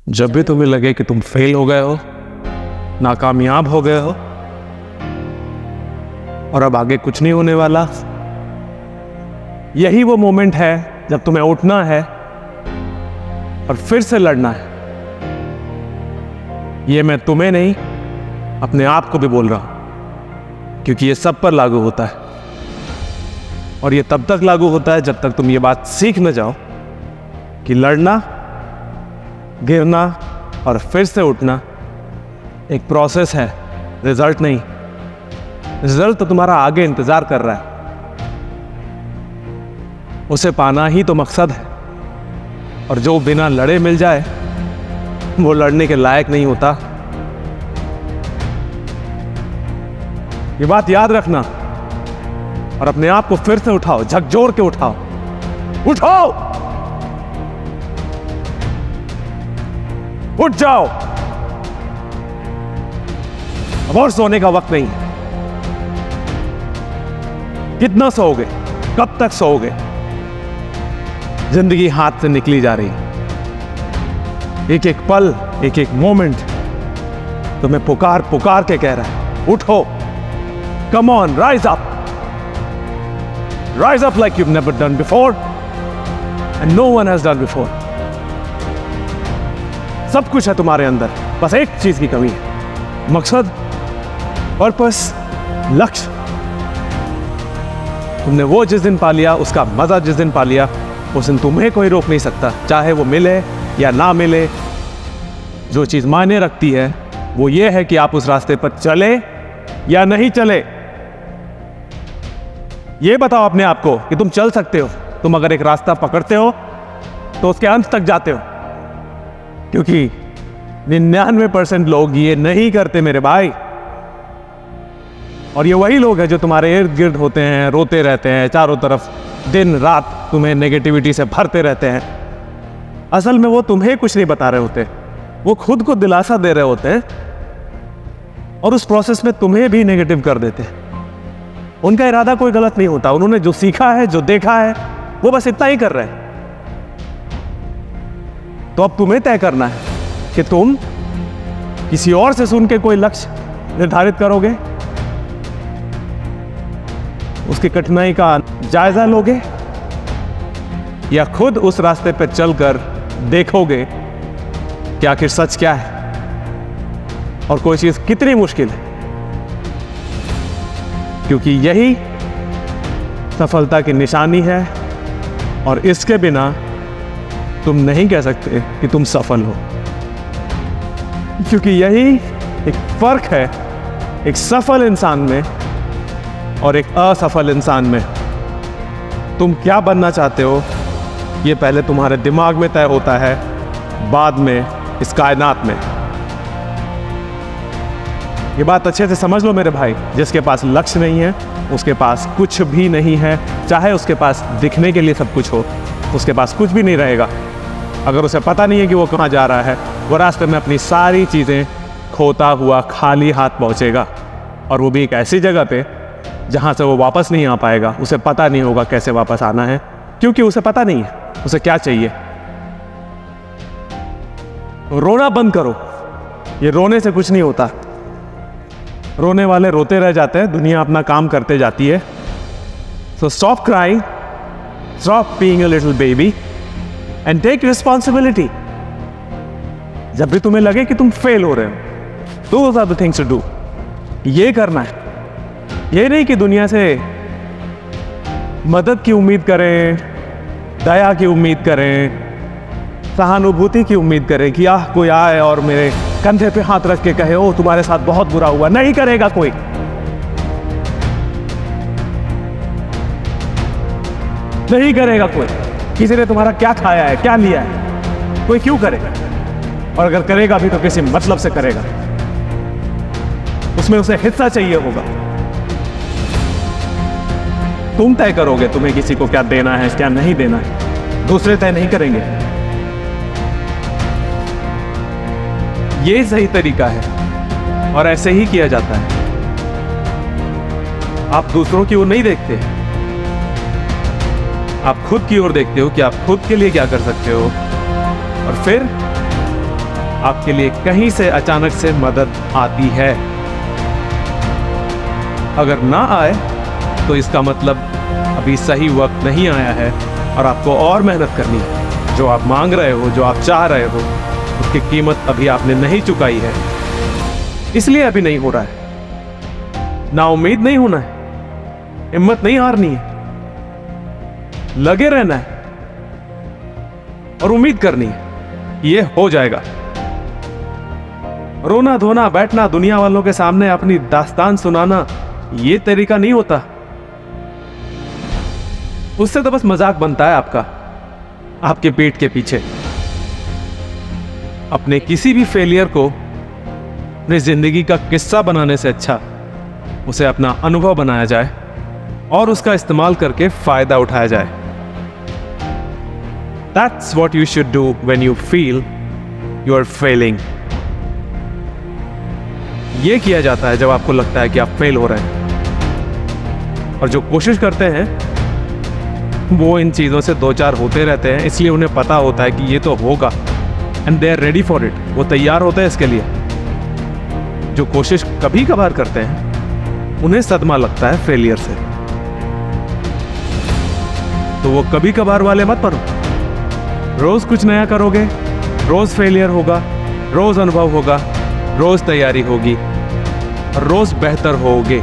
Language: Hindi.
जब भी तुम्हें लगे कि तुम फेल हो गए हो, नाकामयाब हो गए हो और अब आगे कुछ नहीं होने वाला, यही वो मोमेंट है जब तुम्हें उठना है और फिर से लड़ना है। ये मैं तुम्हें नहीं, अपने आप को भी बोल रहा हूं, क्योंकि ये सब पर लागू होता है। और ये तब तक लागू होता है जब तक तुम ये बात सीख न जाओ कि लड़ना, गिरना और फिर से उठना एक प्रोसेस है, रिजल्ट नहीं। रिजल्ट तो तुम्हारा आगे इंतजार कर रहा है, उसे पाना ही तो मकसद है। और जो बिना लड़े मिल जाए वो लड़ने के लायक नहीं होता। ये बात याद रखना और अपने आप को फिर से उठाओ, झकझोर के उठाओ, उठाओ, उठ जाओ। अब और सोने का वक्त नहीं है। कितना सोओगे, कब तक सोओगे? जिंदगी हाथ से निकली जा रही है। एक एक पल, एक एक मोमेंट तुम्हें पुकार पुकार के कह रहा है, उठो, come on, rise up, rise up like you've never done before and no one has done before। सब कुछ है तुम्हारे अंदर, बस एक चीज की कमी है, मकसद, पर्पस, लक्ष्य। तुमने वो जिस दिन पा लिया, उसका मजा जिस दिन पा लिया, उस दिन तुम्हें कोई रोक नहीं सकता, चाहे वो मिले या ना मिले। जो चीज मायने रखती है वो ये है कि आप उस रास्ते पर चले या नहीं चले। ये बताओ अपने आप को कि तुम चल सकते हो। तुम अगर एक रास्ता पकड़ते हो तो उसके अंत तक जाते हो, क्योंकि 99% लोग ये नहीं करते मेरे भाई। और ये वही लोग हैं जो तुम्हारे इर्द गिर्द होते हैं, रोते रहते हैं, चारों तरफ दिन रात तुम्हें नेगेटिविटी से भरते रहते हैं। असल में वो तुम्हें कुछ नहीं बता रहे होते, वो खुद को दिलासा दे रहे होते हैं और उस प्रोसेस में तुम्हें भी नेगेटिव कर देते हैं। उनका इरादा कोई गलत नहीं होता, उन्होंने जो सीखा है, जो देखा है, वो बस इतना ही कर रहे हैं। तो अब तुम्हें तय करना है कि तुम किसी और से सुन के कोई लक्ष्य निर्धारित करोगे, उसकी कठिनाई का जायजा लोगे, या खुद उस रास्ते पर चलकर देखोगे कि आखिर सच क्या है और कोई चीज कितनी मुश्किल है। क्योंकि यही सफलता की निशानी है और इसके बिना तुम नहीं कह सकते कि तुम सफल हो। क्योंकि यही एक फर्क है एक सफल इंसान में और एक असफल इंसान में। तुम क्या बनना चाहते हो ये पहले तुम्हारे दिमाग में तय होता है, बाद में इस कायनात में। ये बात अच्छे से समझ लो मेरे भाई। जिसके पास लक्ष्य नहीं है उसके पास कुछ भी नहीं है। चाहे उसके पास दिखने के लिए सब कुछ हो, उसके पास कुछ भी नहीं रहेगा अगर उसे पता नहीं है कि वो कहाँ जा रहा है। वो रास्ते में अपनी सारी चीज़ें खोता हुआ खाली हाथ पहुँचेगा, और वो भी एक ऐसी जगह पे जहाँ से वो वापस नहीं आ पाएगा। उसे पता नहीं होगा कैसे वापस आना है, क्योंकि उसे पता नहीं है उसे क्या चाहिए। रोना बंद करो, ये रोने से कुछ नहीं होता। रोने वाले रोते रह जाते हैं, दुनिया अपना काम करते जाती है। So stop crying, stop being a little baby and take responsibility. जब भी तुम्हें लगे कि तुम फेल हो रहे हो, those are the things to do. ये करना है, ये नहीं कि दुनिया से मदद की उम्मीद करें, दया की उम्मीद करें, सहानुभूति की उम्मीद करें कि कोई आए और मेरे कंधे पे हाथ रख के कहे ओ तुम्हारे साथ बहुत बुरा हुआ। नहीं करेगा कोई, नहीं करेगा कोई। किसी ने तुम्हारा क्या खाया है, क्या लिया है, कोई क्यों करेगा? और अगर करेगा भी तो किसी मतलब से करेगा, उसमें उसे हिस्सा चाहिए होगा। तुम तय करोगे तुम्हें किसी को क्या देना है, क्या नहीं देना है, दूसरे तय नहीं करेंगे। ये सही तरीका है और ऐसे ही किया जाता है। आप दूसरों की ओर नहीं देखते, आप खुद की ओर देखते हो कि आप खुद के लिए क्या कर सकते हो, और फिर आपके लिए कहीं से अचानक से मदद आती है। अगर ना आए तो इसका मतलब अभी सही वक्त नहीं आया है और आपको और मेहनत करनी है। जो आप मांग रहे हो, जो आप चाह रहे हो, उसकी कीमत अभी आपने नहीं चुकाई है, इसलिए अभी नहीं हो रहा है। ना उम्मीद नहीं होना है, हिम्मत नहीं हारनी है, लगे रहना है और उम्मीद करनी है, ये हो जाएगा। रोना धोना, बैठना, दुनिया वालों के सामने अपनी दास्तान सुनाना, ये तरीका नहीं होता। उससे तो बस मजाक बनता है आपका, आपके पीठ के पीछे। अपने किसी भी फेलियर को अपनी जिंदगी का किस्सा बनाने से अच्छा उसे अपना अनुभव बनाया जाए और उसका इस्तेमाल करके फायदा उठाया जाए। That's what you should do when you feel you are failing. यह किया जाता है जब आपको लगता है कि आप फेल हो रहे हैं। और जो कोशिश करते हैं वो इन चीज़ों से दो चार होते रहते हैं, इसलिए उन्हें पता होता है कि ये तो होगा, and they are ready for it. वो तैयार होते हैं इसके लिए। जो कोशिश कभी कभार करते हैं उन्हें सदमा लगता है फेलियर से। तो वो कभी कभार वाले मत बनो। रोज कुछ नया करोगे, रोज फेलियर होगा, रोज अनुभव होगा, रोज तैयारी होगी और रोज बेहतर होगे।